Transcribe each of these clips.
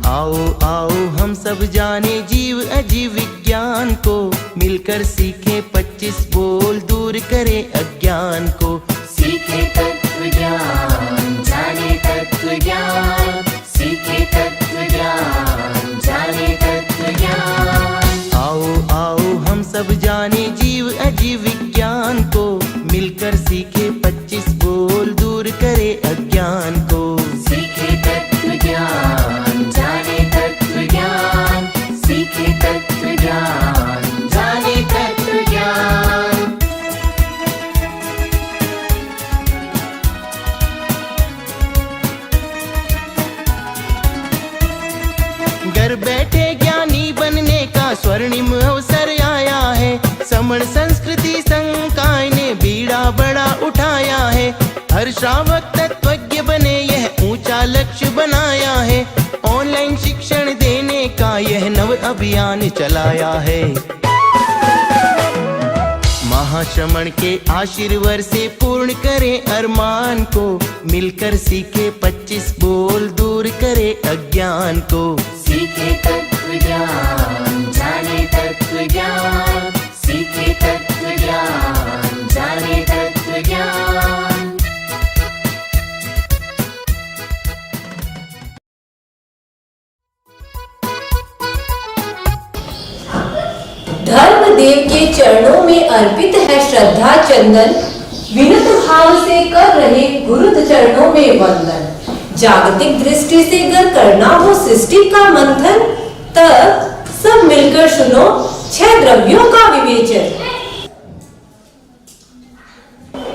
आओ आओ हम सब जाने जीव अजीव विज्ञान को, मिलकर सीखे 25 बोल दूर करे अज्ञान को। सीखे तत्व ज्ञान जाने तत्व ज्ञान, सीखे तत्व ज्ञान जाने तत्व ज्ञान। आओ आओ हम सब जाने जीव अजीव विज्ञान को, मिलकर सीखे 25 बोल दूर करे अज्ञान को। सीखे तत्व ज्ञान जाने तत्व ज्ञान, सीखे तत्व ज्ञान जाने तत्व ज्ञान। घर बैठे ज्ञानी बनने का स्वर्णिम अवसर आया है। समण संस्कृति संकाय ने बीड़ा बड़ा उठाया है। हर श्रावक तत्वज्ञ बने यह ऊंचा लक्ष्य बनाया है। ऑनलाइन शिक्षण देने का यह नव अभियान चलाया है। महाश्रमण के आशीर्वाद से पूर्ण करे अरमान को, मिलकर सीखे 25 बोल दूर करे अज्ञान को। सीखे तत्व ज्ञान जाने तत्व ज्ञान, सीखे तत्व ज्ञान जाने तत्व ज्ञान। धर्मदेव के चरणों में अर्पित है श्रद्धा चंदन, विनत भाव से कर रहे गुरुद चरणों में वंदन। जागतिक दृष्टि से अगर करना हो सृष्टि का मंथन, तब सब मिलकर सुनो 6 द्रव्यों का विवेचन।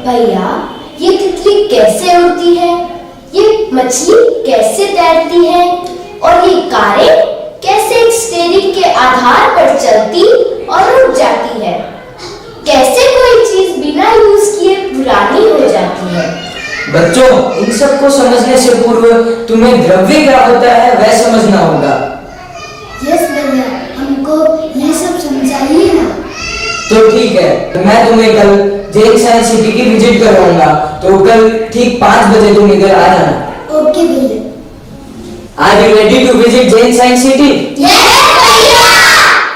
भैया, ये तितली कैसे उड़ती है, ये मछली कैसे तैरती है, और ये कारें कैसे एक स्टीयरिंग के आधार पर चलती और रुक जाती है। कैसे कोई चीज बिना यूज किए पुरानी हो जाती है। बच्चों, इन सब को समझने से पूर्व तुम्हें द्रव्य क्या होता है वह समझना होगा। यस भैया, हमको ये सब समझाइए ना। तो ठीक है, मैं तुम्हें कल जैन साइंस सिटी की विजिट करवाऊंगा, तो कल ठीक 5 बजे तुम इधर आ जाना। ओके भैया। Are you ready to visit Jain science city? Yes भैया।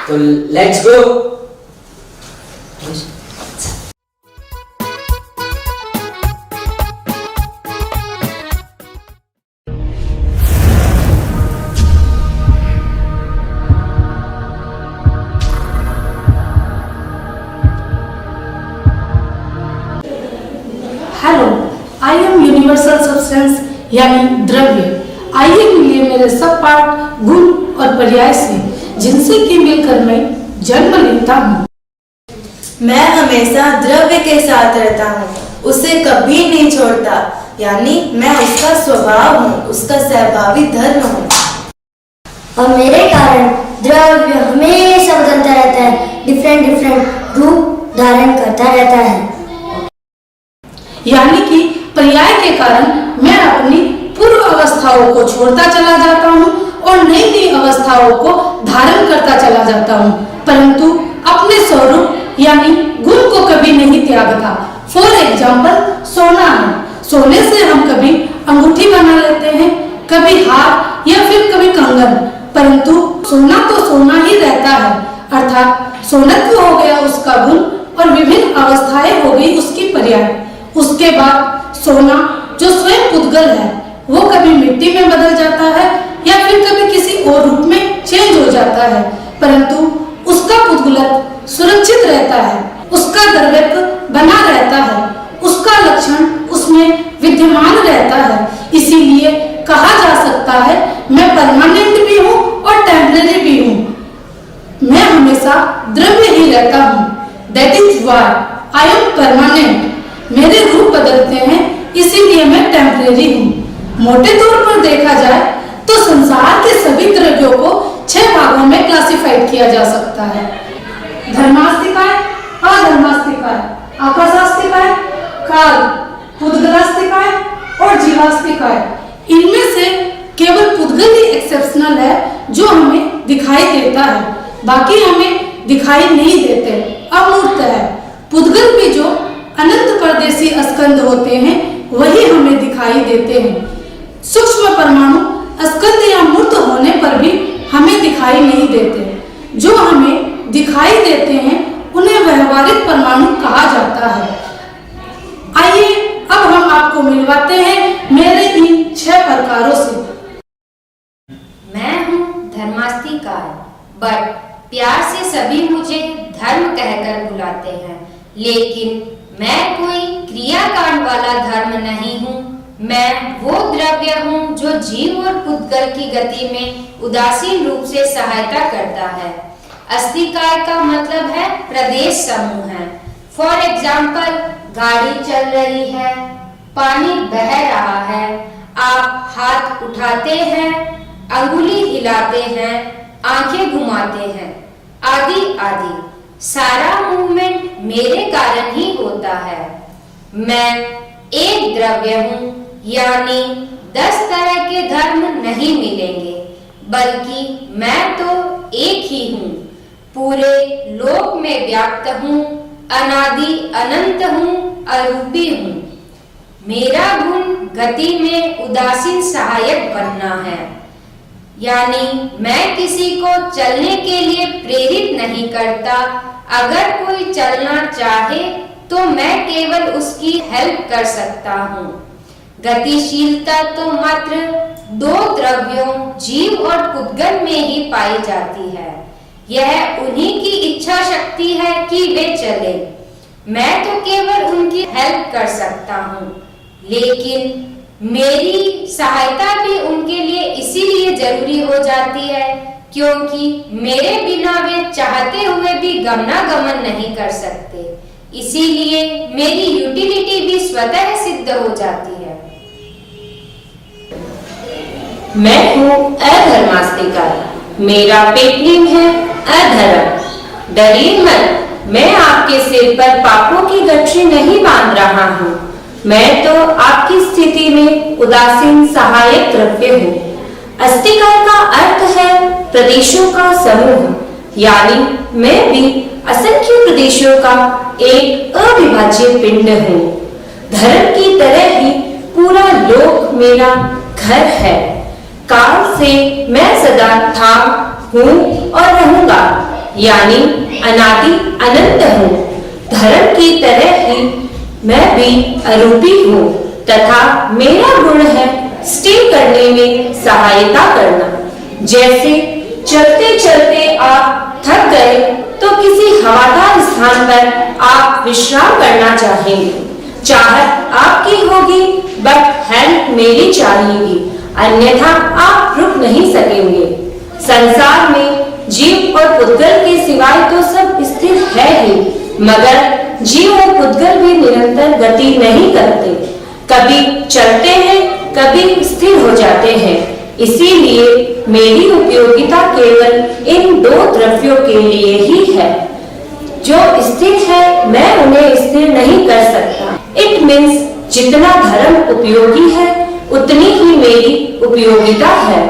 तो let's go. Hello, I am universal substance यानी द्रव्य। आइए मिलिए मेरे सब पार्ट गुण और पर्याय से, जिनसे कि मिलकर मैं जन्म लेता हूँ। मैं हमेशा द्रव्य के साथ रहता हूँ, उसे कभी नहीं छोड़ता, यानी मैं उसका स्वभाव हूँ, उसका सहभावी धर्म हूँ। और मेरे कारण द्रव्य हमेशा बदलता रहता है, डिफरेंट रूप धारण करता रहता है। यानी कि पर्याय के कारण मैं अपनी पूर्व अवस्थाओं को छोड़ता चला जाता हूँ और नई नई अवस्थाओं को धारण करता चला जाता हूँ, परंतु अपने स्वरूप यानी गुण को कभी नहीं त्यागता। फॉर एग्जाम्पल, सोना है। सोने से हम कभी अंगूठी बना लेते हैं, कभी हार या फिर कभी कंगन, परंतु सोना तो सोना ही रहता है, अर्थात सोनत्व हो गया उसका गुण और विभिन्न अवस्थाएं हो गई उसकी पर्याय। उसके बाद सोना जो स्वयं पुद्गल है, वो कभी मिट्टी में बदल जाता है या फिर कभी किसी और रूप में चेंज हो जाता है, परंतु उसका पुद्गलत्व सुरक्षित रहता है, उसका द्रव्यत्व बना रहता है, उसका लक्षण उसमें विद्यमान रहता है। इसीलिए कहा जा सकता है मैं परमानेंट भी हूँ और टेम्परेरी भी हूँ। मैं हमेशा द्रव्य ही रहता हूँ। That is why I am permanent. मेरे रूप बदलते हैं, इसीलिए मैं टेम्परेरी हूँ। मोटे तौर पर देखा जाए तो संसार के सभी द्रव्यों को 6 भागों में क्लासिफाइड किया जा सकता है। धर्मास्तिकाय, अधर्मास्तिकाय, आकाशास्तिकाय, काल, पुद्गलास्तिकाय और जीवास्तिकाय। इनमें से केवल पुद्गल ही एक्सेप्शनल है जो हमें दिखाई देता है, बाकी हमें दिखाई नहीं देते, अमूर्त है। पुद्गल भी जो अनंत परदेशी स्कंद होते हैं वही हमें दिखाई देते हैं। सूक्ष्म परमाणु स्कंद या मूर्त होने पर भी हमें दिखाई नहीं देते। जो हमें दिखाई देते हैं उन्हें व्यवहारिक परमाणु कहा जाता है। आइए अब हम आपको मिलवाते हैं मेरे इन 6 प्रकारों से। मैं हूँ धर्मास्तिकार, बट प्यार से सभी मुझे धर्म कहकर बुलाते हैं। लेकिन मैं कोई क्रियाकांड वाला धर्म नहीं हूँ। मैं वो द्रव्य हूँ जो जीव और पुद्गल की गति में उदासीन रूप से सहायता करता है। अस्तिकार का मतलब है प्रदेश समूह है। फॉर एग्जाम्पल, गाड़ी चल रही है, पानी बह रहा है, आप हाथ उठाते हैं, अंगुली हिलाते हैं, आंखें घुमाते हैं, आदि आदि। सारा मूवमेंट मेरे कारण ही होता है। मैं एक द्रव्य हूँ, यानी 10 तरह के धर्म नहीं मिलेंगे, बल्कि मैं तो एक ही हूँ, पूरे लोक में व्याप्त हूँ, अनादि अनंत हूँ, अरूपी हूँ। मेरा गुण गति में उदासीन सहायक बनना है, यानी मैं किसी को चलने के लिए प्रेरित नहीं करता। अगर कोई चलना चाहे तो मैं केवल उसकी हेल्प कर सकता हूँ। गतिशीलता तो मात्र 2 द्रव्यों जीव और पुद्गल में ही पाई जाती है। यह उन्हीं की इच्छा शक्ति है कि वे चले। मैं तो केवल उनकी हेल्प कर सकता हूँ, लेकिन मेरी सहायता भी उनके लिए इसीलिए जरूरी हो जाती है क्योंकि मेरे बिना वे चाहते हुए भी गमनागमन नहीं कर सकते। इसीलिए मेरी यूटिलिटी भी स्वतः सिद्ध हो जाती है। मैं हूँ अधर्मास्तिकार, मेरा पेट नेम है अधर्म। डरिए मत, मैं आपके सिर पर पापों की गठरी नहीं बांध रहा हूँ। मैं तो आपकी स्थिति में उदासीन सहायक द्रव्य हूँ। अस्तिकार का अर्थ है प्रदेशों का समूह, यानी मैं भी असंख्य प्रदेशों का एक अविभाज्य पिंड हूँ। धर्म की तरह ही पूरा लोक मेरा घर है। काल से मैं सदा था, हूँ और रहूंगा, यानी अनादि अनंत हूँ। धर्म की तरह ही मैं भी अरूपी हूँ तथा मेरा गुण है स्टे करने में सहायता करना। जैसे चलते चलते आप थक गए तो किसी हवादार स्थान पर आप विश्राम करना चाहेंगे। चाहत आपकी होगी, बट हेल्प मेरी चाहिएगी, अन्यथा आप रुक नहीं सकेंगे। संसार में जीव और पुद्गल के सिवाय तो सब स्थिर है ही, मगर जीव और पुद्गल भी निरंतर गति नहीं करते। कभी चलते हैं, कभी स्थिर हो जाते हैं। इसीलिए मेरी उपयोगिता केवल इन 2 द्रव्यों के लिए ही है। जो स्थिर है मैं उन्हें स्थिर नहीं कर सकता। इट मीन्स जितना धर्म उपयोगी है उतनी ही मेरी उपयोगिता है।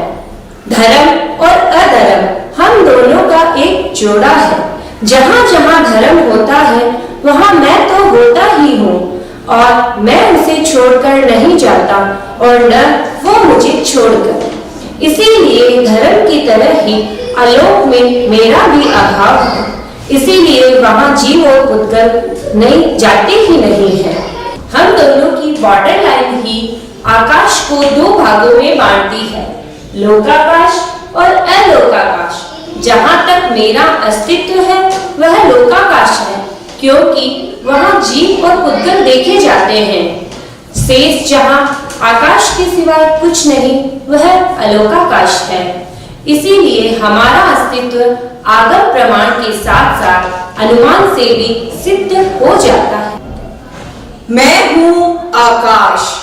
धर्म और अधर्म हम दोनों का एक जोड़ा है। जहाँ जहाँ धर्म होता है वहाँ मैं तो होता ही हूँ और मैं उसे छोड़कर नहीं जाता और न वो मुझे छोड़कर। इसीलिए धर्म की तरह ही आलोक में मेरा भी अभाव है। इसीलिए वहाँ जीव और पुद्गल नहीं जाते ही नहीं है। हम दोनों की बॉर्डर लाइन ही आकाश को 2 भागों में बांटती है, लोकाकाश और अलोकाकाश। जहाँ तक मेरा अस्तित्व है वह लोकाकाश है, क्योंकि वहाँ जीव और पुद्गल देखे जाते हैं। शेष जहाँ आकाश के सिवाय कुछ नहीं वह अलोकाकाश है। इसीलिए हमारा अस्तित्व आगम प्रमाण के साथ साथ अनुमान से भी सिद्ध हो जाता है। मैं हूँ आकाश।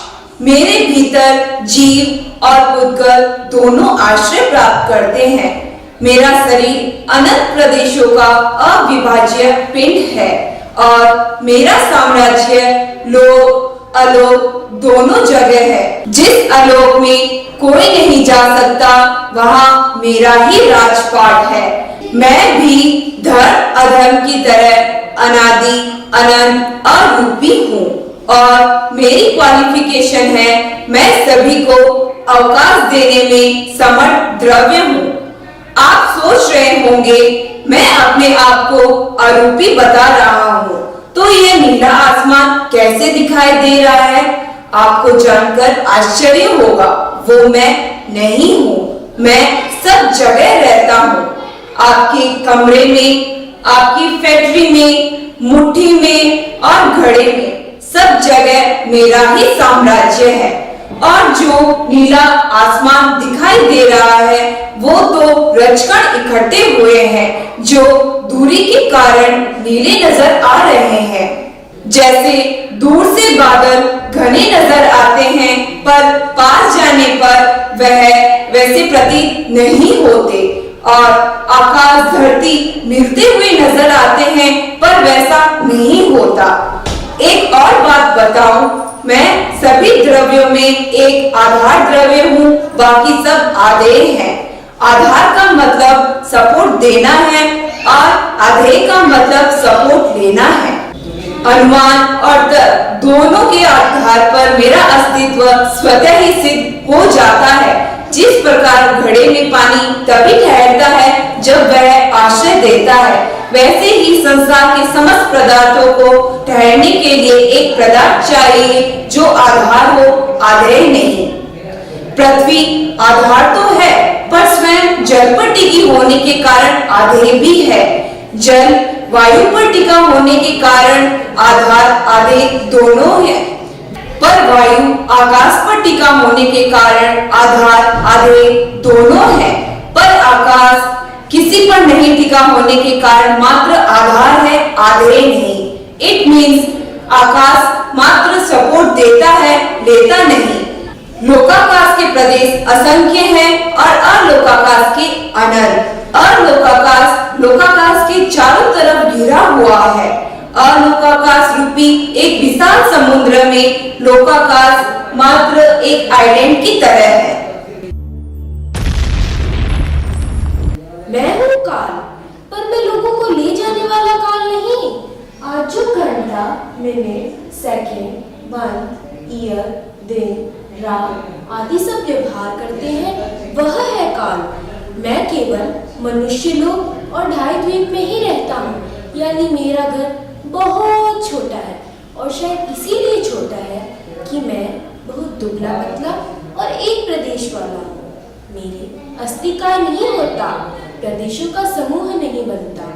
मेरे भीतर जीव और पुद्गल दोनों आश्रय प्राप्त करते हैं। मेरा शरीर अनंत प्रदेशों का अविभाज्य पिंड है और मेरा साम्राज्य लोक अलोक दोनों जगह है। जिस अलोक में कोई नहीं जा सकता वहाँ मेरा ही राजपाट है। मैं भी धर्म अधर्म की तरह अनादि अनंत अरूपी हूँ और मेरी क्वालिफिकेशन है मैं सभी को अवकाश देने में समर्थ द्रव्य हूँ। आप सोच रहे होंगे मैं अपने आप को अरूपी बता रहा हूँ, तो यह नीला आसमान कैसे दिखाई दे रहा है? आपको जानकर आश्चर्य होगा, वो मैं नहीं हूँ। मैं सब जगह रहता हूँ। आपके कमरे में, आपकी फैक्ट्री में, मुट्ठी में और घड़े में, सब जगह मेरा ही साम्राज्य है। और जो नीला आसमान दिखाई दे रहा है वो तो रजकण इकट्ठे हुए हैं जो दूरी के कारण नीले नजर आ रहे हैं। जैसे दूर से बादल घने नजर आते हैं पर पास जाने पर वह वैसे प्रतीत नहीं होते, और आकाश धरती मिलते हुए नजर आते हैं पर वैसा नहीं होता। एक और बात बताऊं, मैं सभी द्रव्यों में एक आधार द्रव्य हूँ, बाकी सब आधेय हैं। आधार का मतलब सपोर्ट देना है और आधेय का मतलब सपोर्ट लेना है। अनुमान और तर्क दोनों के आधार पर मेरा अस्तित्व स्वतः ही सिद्ध हो जाता है। जिस प्रकार घड़े में पानी तभी ठहरता है जब वह आश्रय देता है, वैसे ही संसार के समस्त पदार्थों को ठहरने के लिए एक पदार्थ चाहिए जो आधार हो, आधेय नहीं। पृथ्वी आधार तो है पर स्वयं जल पर टिकी होने के कारण आधेय भी है। जल वायु पर टिका होने के कारण आधार आधेय दोनों है, पर वायु आकाश पर टिका होने के कारण आधार आधेय दोनों है। पर आकाश किसी पर नहीं टिका होने के कारण मात्र आधार है, आधेय नहीं। इट मीन्स आकाश मात्र सपोर्ट देता है, लेता नहीं। लोकाकाश के प्रदेश असंख्य हैं और अलोकाकाश के अनंत। अलोकाकाश लोकाकाश के चारों तरफ घिरा हुआ है। अलोकाकाश रूपी एक विशाल समुद्र में लोकाकाश मात्र एक आइलैंड की तरह है। मैं हूँ काल, पर मैं लोगों को ले जाने वाला काल नहीं। आज जो घंटा, मिनट, सेकंड, मंथ, ईयर, दिन, रात आदि सब व्यवहार करते हैं वह है काल। मैं केवल मनुष्य लोक और ढाई द्वीप में ही रहता हूँ, यानी मेरा घर बहुत छोटा है, और शायद इसीलिए छोटा है कि मैं बहुत दुबला पतला और एक प्रदेश वाला हूँ। मेरे अस्तिकाय नहीं होता, प्रदेशों का समूह नहीं बनता।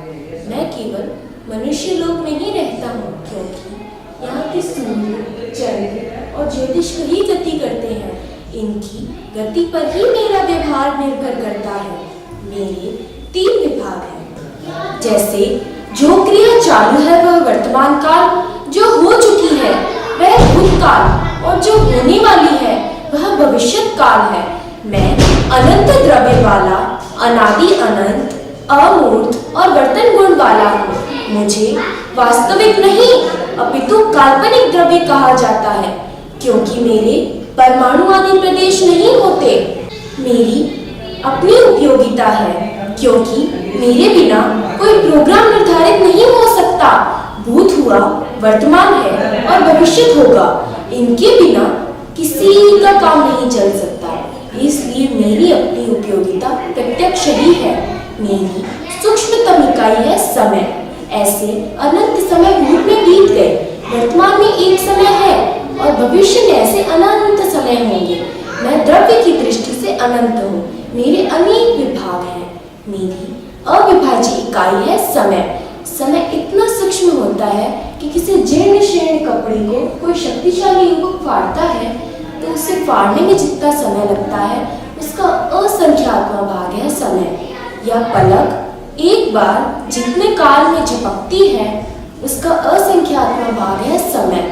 मैं केवल मनुष्य लोक में ही रहता हूँ, क्योंकि यहाँ के सूर्य, चंद्र और ज्योतिष कहीं गति करते हैं। इनकी गति पर ही मेरा व्यवहार निर्भर करता है। मेरे 3 विभाग हैं। जैसे जो क्रिया चालू है वह वर्तमान काल, जो हो चुकी है वह भूतकाल, और जो होने वाली है वह भविष्यत काल है। मैं अनंत द्रव्य वाला, अनादि अनंत, अमूर्त और वर्तन गुण वाला हूँ। मुझे वास्तविक नहीं अपितु काल्पनिक द्रव्य कहा जाता है, क्योंकि मेरे परमाणु आदि प्रदेश नहीं होते। मेरी अपनी उपयोगिता है, क्योंकि मेरे बिना कोई प्रोग्राम निर्धारित नहीं हो सकता। भूत हुआ, वर्तमान है और भविष्य होगा, इनके बिना किसी का काम नहीं चल सकता। इसलिए मेरी अपनी उपयोगिता प्रत्यक्ष ही है। मेरी सूक्ष्मतम इकाई है समय। ऐसे अनंत समय भूत में बीत गए, वर्तमान में एक समय है और भविष्य में ऐसे अनंत समय होंगे। मैं द्रव्य की दृष्टि से अनंत हूँ। मेरे अनेक विभाग हैं। मेरी अविभाज्य इकाई है समय। समय इतना सूक्ष्म होता है कि किसी जीर्ण शीर्ण कपड़े को कोई शक्तिशाली युवक फाड़ता है तो उसे फाड़ने में जितना समय लगता है उसका असंख्यात्मक भाग है समय। यह पलक एक बार जितने काल में झपकती है उसका असंख्यात्मक भाग है समय।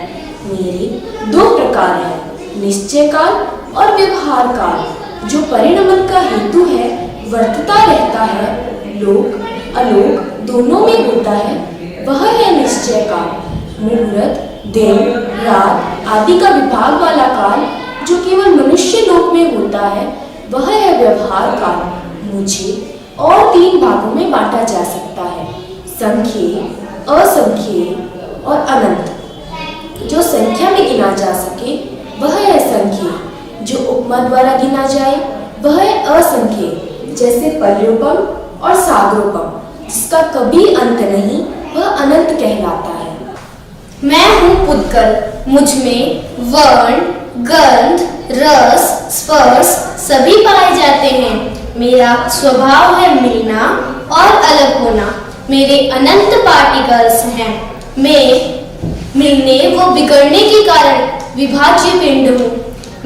मेरे 2 प्रकार हैं, निश्चय काल और व्यवहार काल। जो परिणमन का हेतु है, वर्तता रहता है, लोक अलोक दोनों में होता है, वह है निश्चय काल। मुहूर्त, दिन, रात आदि का विभाग वाला काल जो केवल मनुष्य लोक में होता है, वह है व्यवहार काल। मुझे और 3 भागों में बांटा जा सकता है, संख्येय, असंख्येय और अनंत। जो संख्या में गिना जा सके वह है संख्येय। जो उपमा द्वारा गिना जाए वह है असंख्य, जैसे पर्योपम और सागरोपम, जिसका कभी अंत नहीं, वह अनंत कहलाता है। मैं हूँ पुद्गल, मुझ में वर्ण, गंध, रस, स्पर्श सभी पाए जाते हैं। मेरा स्वभाव है मिलना और अलग होना। मेरे अनंत पार्टिकल्स हैं। मैं मिलने व बिगड़ने के कारण विभाज्य पिंड हूँ।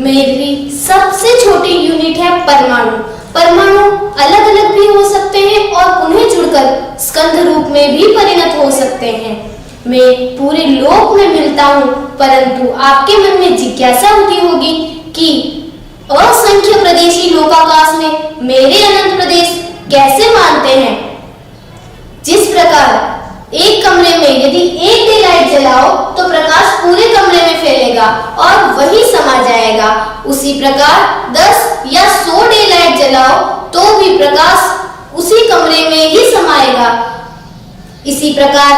मेरी सबसे छोटी यूनिट है परमाणु। परमाणु अलग अलग भी हो सकते हैं और उन्हें जुड़कर स्कंध रूप में भी परिणत हो सकते हैं। मैं पूरे लोक में मिलता हूँ, परंतु आपके मन में जिज्ञासा होती होगी कि असंख्य प्रदेशी लोकाकाश में मेरे अनंत प्रदेश कैसे मानते हैं। जिस प्रकार एक कमरे में यदि एक डे लाइट जलाओ तो प्रकाश पूरे कमरे में फैलेगा और वही समा जाएगा, उसी प्रकार 10 या 100 डे लाइट जलाओ तो भी प्रकाश उसी कमरे में ही समाएगा। इसी प्रकार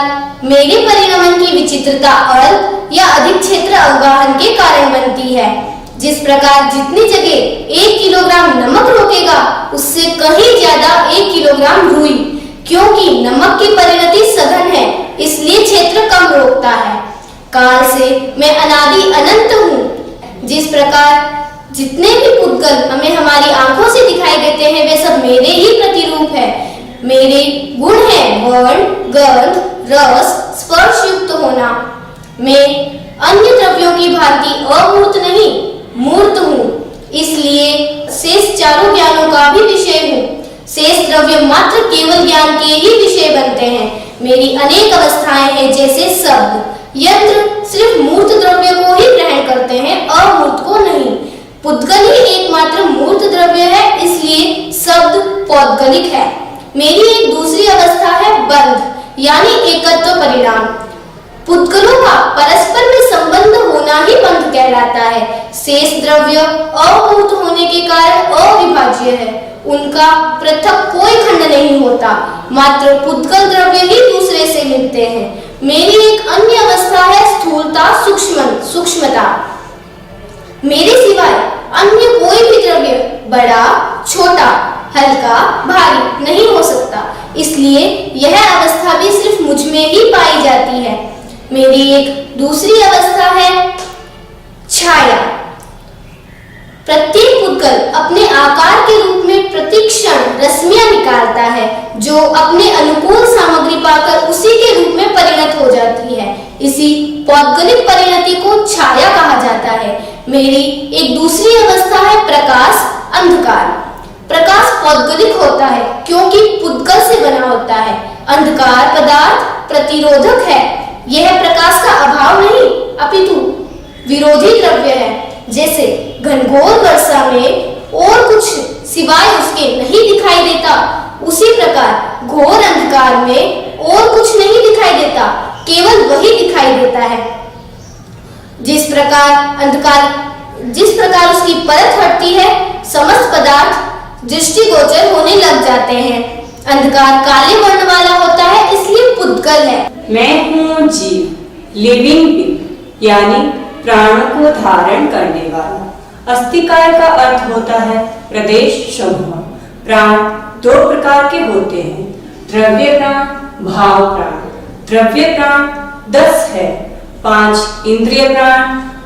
मेरे परिणमन की विचित्रता अल्प या अधिक क्षेत्र अवगाहन के कारण बनती है। जिस प्रकार जितनी जगह 1 किलोग्राम नमक रोकेगा, उससे कहीं ज्यादा 1 किलोग्राम रुई, क्योंकि नमक की परिणति सघन है, इसलिए क्षेत्र कम रोकता है। काल से मैं अनादि अनंत हूँ। जिस प्रकार जितने भी पुद्गल हमें हमारी आंखों से दिखाई देते हैं, वे सब मेरे ही प्रतिरूप है। मेरे गुण हैं वर्ण, गंध, रस, स्पर्श युक्त होना। मैं अन्य द्रव्यों की भांति अमूर्त नहीं, मूर्त हूँ, इसलिए शेष चारों ज्ञानों का भी विषय हूँ। शेष द्रव्य मात्र केवल ज्ञान के ही विषय बनते हैं। मेरी अनेक अवस्थाएं हैं, जैसे शब्द। यंत्र सिर्फ मूर्त द्रव्य को ही ग्रहण करते हैं, अमूर्त को नहीं। पुद्गल ही एकमात्र मूर्त द्रव्य है, इसलिए शब्द पौद्गलिक है। मेरी एक दूसरी अवस्था है बंध, यानी एकत्व परिणाम। पुद्गलों का परस्पर में संबंध होना ही बंध कहलाता है। शेष द्रव्य अमूर्त होने के कारण अविभाज्य है, उनका पृथक कोई खंड नहीं होता, मात्र पुद्गल द्रव्य ही दूसरे से मिलते हैं। मेरी एक अन्य अवस्था है स्थूलता, सूक्ष्मता। मेरे सिवाय अन्य कोई भी द्रव्य बड़ा, छोटा, हल्का, भारी नहीं हो सकता, इसलिए यह अवस्था भी सिर्फ मुझ में ही पाई जाती है। मेरी एक दूसरी अवस्था है छाया। प्रत्येक पुद्गल अपने आकार के रूप में प्रतिक्षण रश्मियां निकालता है, जो अपने अनुकूल सामग्री पाकर उसी के रूप में परिणत हो जाती है। इसी पौद्गलिक परिणति को छाया कहा जाता है। मेरी एक दूसरी अवस्था है प्रकाश, अंधकार। प्रकाश पौद्गलिक होता है, क्योंकि पुद्गल से बना होता है। अंधकार पदार्थ प्रतिरोधक है। यह प्रकाश का अभाव नहीं, अपितु विरोधी द्रव्य है। जैसे घनघोर वर्षा में और कुछ सिवाय उसके नहीं दिखाई देता, उसी प्रकार घोर अंधकार में और कुछ नहीं दिखाई देता, केवल वही दिखाई देता है। जिस प्रकार उसकी परत हटती है, समस्त पदार्थ दृष्टिगोचर होने लग जाते हैं। अंधकार काले वर्ण वाला होता है, इसलिए पुद्गल है। मैं हूँ जीव, लिविंग बीइंग, यानी प्राण को धारण करने वाला। अस्थिकाय का अर्थ होता है प्रदेश समूह। प्राण 2 प्रकार के होते हैं, द्रव्य प्राण, भाव प्राण। द्रव्य प्राण 10 है, 5 इंद्रिय प्राण,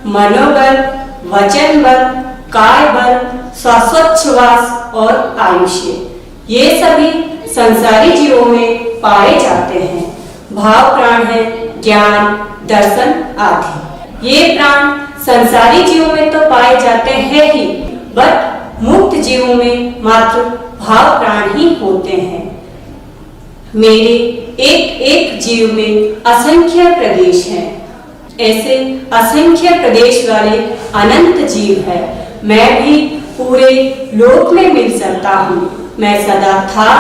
मनोबल, वचन बल, काय बल, श्वासोच्छ्वास और आयुष्य। ये सभी संसारी जीवों में पाए जाते हैं। भाव प्राण है ज्ञान, दर्शन आदि। ये प्राण संसारी जीवों में तो पाए जाते हैं ही, बट मुक्त जीवों में मात्र भाव प्राण ही होते हैं। मेरे एक एक जीव में असंख्य प्रदेश हैं। ऐसे असंख्य प्रदेश वाले अनंत जीव है। मैं भी पूरे लोक में मिल सकता हूँ। मैं सदा था,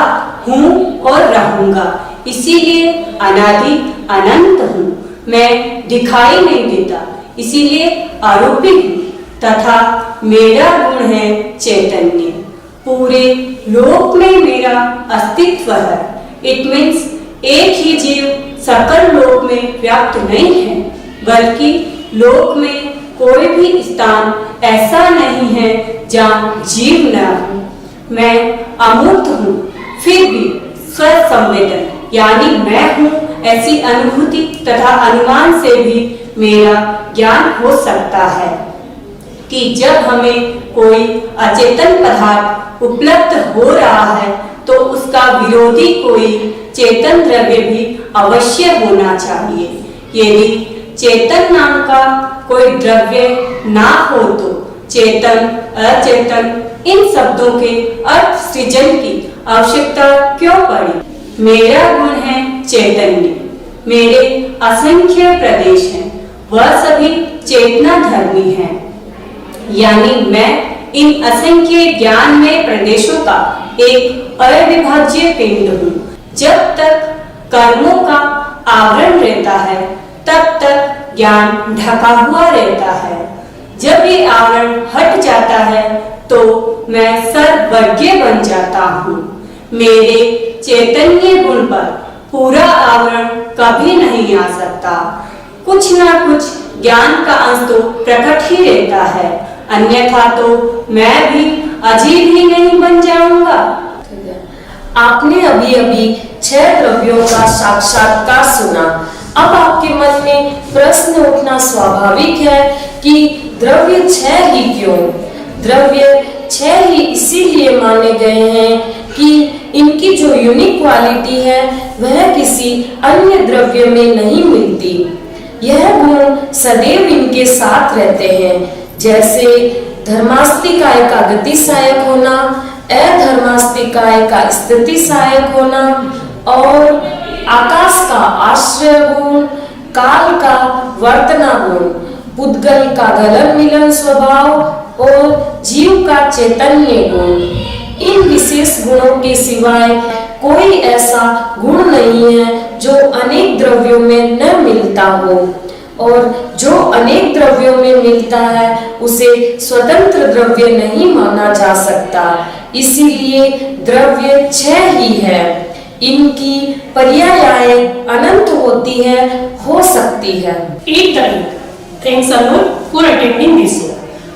हूँ और रहूंगा, इसीलिए अनादि अनंत हूँ। मैं दिखाई नहीं देता, इसीलिए आरोपी हूँ, तथा मेरा गुण है चैतन्य। पूरे लोक में मेरा अस्तित्व है। इट मीन्स एक ही जीव सकल लोक में व्याप्त नहीं है, बल्कि लोक में कोई भी स्थान ऐसा नहीं है जहाँ जीव न हो। मैं अमूर्त हूँ, फिर भी स्वसंवेदन यानी मैं हूँ ऐसी अनुभूति तथा अनुमान से भी मेरा ज्ञान हो सकता है कि जब हमें कोई अचेतन पदार्थ उपलब्ध हो रहा है तो उसका विरोधी कोई चेतन द्रव्य भी अवश्य होना चाहिए। यदि चेतन नाम का कोई द्रव्य ना हो तो चेतन अचेतन इन शब्दों के अर्थ सृजन की आवश्यकता क्यों पड़ी? मेरा गुण है चैतन्य, मेरे असंख्य प्रदेश हैं, वह सभी चेतना धर्मी हैं, यानी मैं इन असंख्य ज्ञानमय प्रदेशों का एक अविभाज्य पिंड हूँ। जब तक कर्मों का आवरण रहता है तब तक ज्ञान ढका हुआ रहता है। जब ये आवरण हट जाता है तो मैं सर्वज्ञ बन जाता हूँ। मेरे चैतन्य गुण पर पूरा आवरण कभी नहीं आ सकता। कुछ ना कुछ ज्ञान का अंश तो प्रकट ही रहता है, अन्यथा तो मैं भी अजीब ही नहीं बन जाऊंगा। आपने अभी अभी 6 द्रव्यों का साक्षात्कार सुना। अब आपके मन में प्रश्न उठना स्वाभाविक है कि द्रव्य 6 ही क्यों? द्रव्य 6 ही इसीलिए माने गए हैं कि इनकी जो यूनिक क्वालिटी है वह किसी अन्य द्रव्य में नहीं मिलती। यह गुण सदैव इनके साथ रहते हैं, जैसे धर्मास्तिकाय का गति सहायक होना, अधर्मास्तिकाय का स्थिति सहायक होना और आकाश का आश्रय गुण, काल का वर्तना गुण, पुद्गल का गलन मिलन स्वभाव और जीव का चैतन्य गुण। इन विशेष गुणों के सिवाय कोई ऐसा गुण नहीं है जो अनेक द्रव्यों में न मिलता हो, और जो अनेक द्रव्यों में मिलता है उसे स्वतंत्र द्रव्य नहीं माना जा सकता। इसीलिए द्रव्य 6 ही है। इनकी पर्यायाएं अनंत होती है, हो सकती है। एक तारीख। Thanks Anoor for attending this show.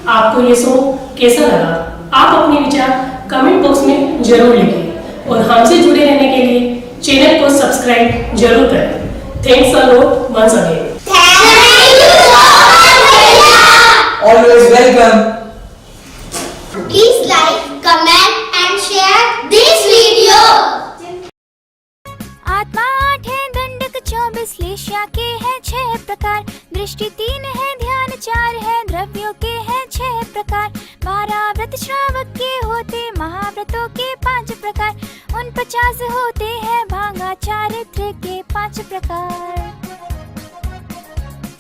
आपको ये शो कैसा लगा? आप अपने विचार कमेंट बॉक्स में जरूर लिखें और हमसे जुड़े रहने के लिए चैनल को सब्सक्राइब जरूर करें। Thanks Anoor once again. Always welcome. Please like, comment and share this video. आत्मा 8 है, दंडक 24, लेशा के हैं 6 प्रकार, दृष्टि 3 है, ध्यान 4 है, द्रव्यों के हैं 6 प्रकार, 12 व्रत श्रावक के होते, महाव्रतों के 5 प्रकार, 49 होते हैं भांगा चारित्र के 5 प्रकार।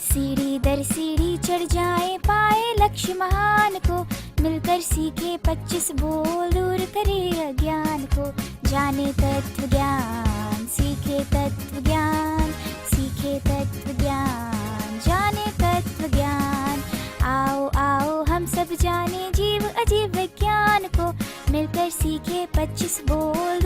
सीढ़ी दर सीढ़ी चढ़ जाए, पाए लक्ष्य महान को, मिलकर सीखे 25 बोल, दूर करे अज्ञान को, जाने तत्व ज्ञान, सीखे तत्व ज्ञान, सीखे तत्व ज्ञान, जाने तत्व ज्ञान। आओ आओ हम सब जाने जीव अजीब विज्ञान को, मिलकर सीखे 25 बोल,